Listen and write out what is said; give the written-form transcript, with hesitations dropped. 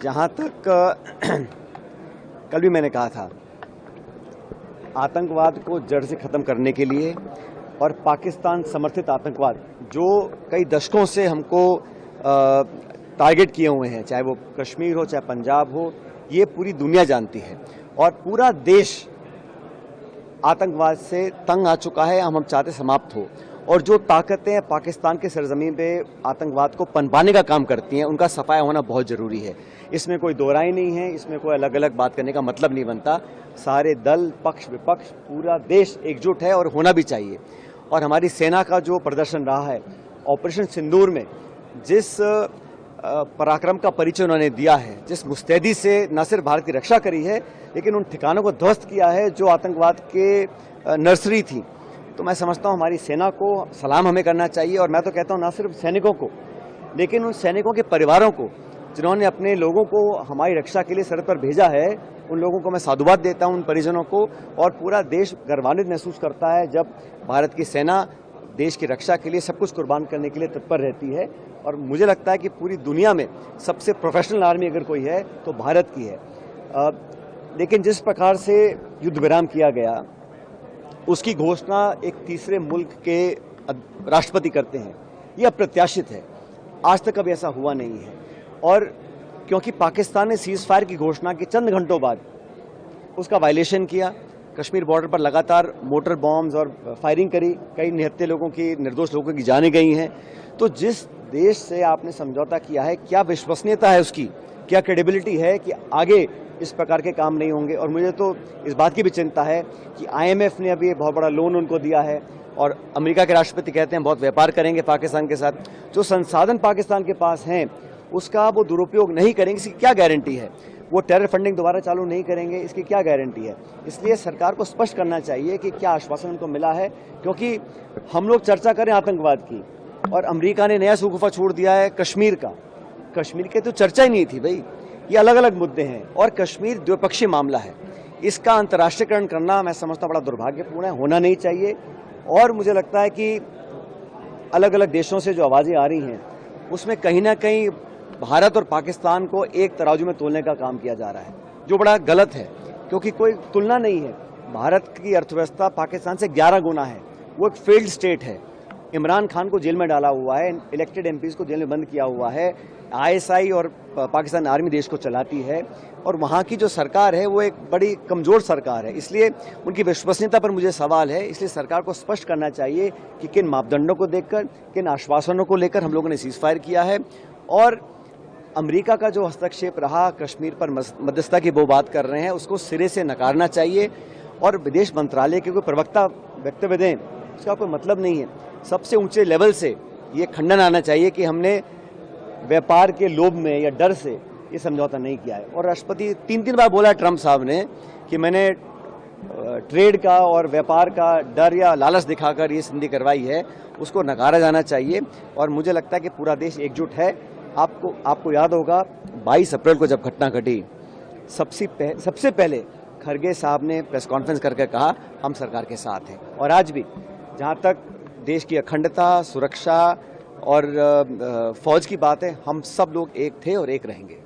जहाँ तक कल भी मैंने कहा था, आतंकवाद को जड़ से ख़त्म करने के लिए और पाकिस्तान समर्थित आतंकवाद जो कई दशकों से हमको टारगेट किए हुए हैं, चाहे वो कश्मीर हो चाहे पंजाब हो, ये पूरी दुनिया जानती है और पूरा देश आतंकवाद से तंग आ चुका है। हम चाहते समाप्त हो, और जो ताकतें पाकिस्तान के सरजमीन पे आतंकवाद को पनपाने का काम करती हैं, उनका सफाया होना बहुत ज़रूरी है। इसमें कोई दो राय नहीं है, इसमें कोई अलग अलग बात करने का मतलब नहीं बनता। सारे दल, पक्ष विपक्ष, पूरा देश एकजुट है और होना भी चाहिए। और हमारी सेना का जो प्रदर्शन रहा है ऑपरेशन सिंदूर में, जिस पराक्रम का परिचय उन्होंने दिया है, जिस मुस्तैदी से न सिर्फ भारत की रक्षा करी है लेकिन उन ठिकानों को ध्वस्त किया है जो आतंकवाद के नर्सरी थी, तो मैं समझता हूं हमारी सेना को सलाम हमें करना चाहिए। और मैं तो कहता हूं न सिर्फ सैनिकों को, लेकिन उन सैनिकों के परिवारों को जिन्होंने अपने लोगों को हमारी रक्षा के लिए सरहद पर भेजा है, उन लोगों को मैं साधुवाद देता हूं, उन परिजनों को। और पूरा देश गर्वान्वित महसूस करता है जब भारत की सेना देश की रक्षा के लिए सब कुछ कुर्बान करने के लिए तत्पर रहती है। और मुझे लगता है कि पूरी दुनिया में सबसे प्रोफेशनल आर्मी अगर कोई है तो भारत की है। लेकिन जिस प्रकार से युद्ध विराम किया गया, उसकी घोषणा एक तीसरे मुल्क के राष्ट्रपति करते हैं, यह अप्रत्याशित है। आज तक कभी ऐसा हुआ नहीं है। और क्योंकि पाकिस्तान ने सीज फायर की घोषणा के चंद घंटों बाद उसका वायलेशन किया, कश्मीर बॉर्डर पर लगातार मोटर बॉम्ब्स और फायरिंग करी, कई निहत्थे लोगों की, निर्दोष लोगों की जानें गई हैं, तो जिस देश से आपने समझौता किया है, क्या विश्वसनीयता है उसकी, क्या क्रेडिबिलिटी है कि आगे इस प्रकार के काम नहीं होंगे। और मुझे तो इस बात की भी चिंता है कि IMF ने अभी बहुत बड़ा लोन उनको दिया है और अमेरिका के राष्ट्रपति कहते हैं बहुत व्यापार करेंगे पाकिस्तान के साथ। जो संसाधन पाकिस्तान के पास हैं उसका वो दुरुपयोग नहीं करेंगे, इसकी क्या गारंटी है? वो टेरर फंडिंग दोबारा चालू नहीं करेंगे, इसकी क्या गारंटी है? इसलिए सरकार को स्पष्ट करना चाहिए कि क्या आश्वासन उनको मिला है। क्योंकि हम लोग चर्चा करें आतंकवाद की और अमेरिका ने नया शगुफा छोड़ दिया है कश्मीर का। कश्मीर की तो चर्चा ही नहीं थी भाई, ये अलग अलग मुद्दे हैं और कश्मीर द्विपक्षीय मामला है। इसका अंतर्राष्ट्रीयकरण करना मैं समझता बड़ा दुर्भाग्यपूर्ण है, होना नहीं चाहिए। और मुझे लगता है कि अलग अलग देशों से जो आवाज़ें आ रही हैं उसमें कहीं ना कहीं भारत और पाकिस्तान को एक तराजू में तोलने का काम किया जा रहा है, जो बड़ा गलत है। क्योंकि कोई तुलना नहीं है। भारत की अर्थव्यवस्था पाकिस्तान से 11 गुना है, वो एक फेल्ड स्टेट है। इमरान खान को जेल में डाला हुआ है, इलेक्टेड MPs को जेल में बंद किया हुआ है, ISI और पाकिस्तान आर्मी देश को चलाती है और वहाँ की जो सरकार है वो एक बड़ी कमज़ोर सरकार है। इसलिए उनकी विश्वसनीयता पर मुझे सवाल है। इसलिए सरकार को स्पष्ट करना चाहिए कि किन मापदंडों को देखकर, किन आश्वासनों को लेकर हम लोगों ने सीज फायर किया है। और अमेरिका का जो हस्तक्षेप रहा, कश्मीर पर मध्यस्थता की वो बात कर रहे हैं, उसको सिरे से नकारना चाहिए। और विदेश मंत्रालय के कोई प्रवक्ता वक्तव्य दें, उसका कोई मतलब नहीं है। सबसे ऊंचे लेवल से ये खंडन आना चाहिए कि हमने व्यापार के लोभ में या डर से ये समझौता नहीं किया है। और राष्ट्रपति 3 बार बोला ट्रंप साहब ने कि मैंने ट्रेड का और व्यापार का डर या लालच दिखाकर ये संधि करवाई है, उसको नकारा जाना चाहिए। और मुझे लगता है कि पूरा देश एकजुट है। आपको याद होगा 22 अप्रैल को जब घटना घटी, सबसे पहले खरगे साहब ने प्रेस कॉन्फ्रेंस करके कहा हम सरकार के साथ हैं। और आज भी जहां तक देश की अखंडता, सुरक्षा और फौज की बात है, हम सब लोग एक थे और एक रहेंगे।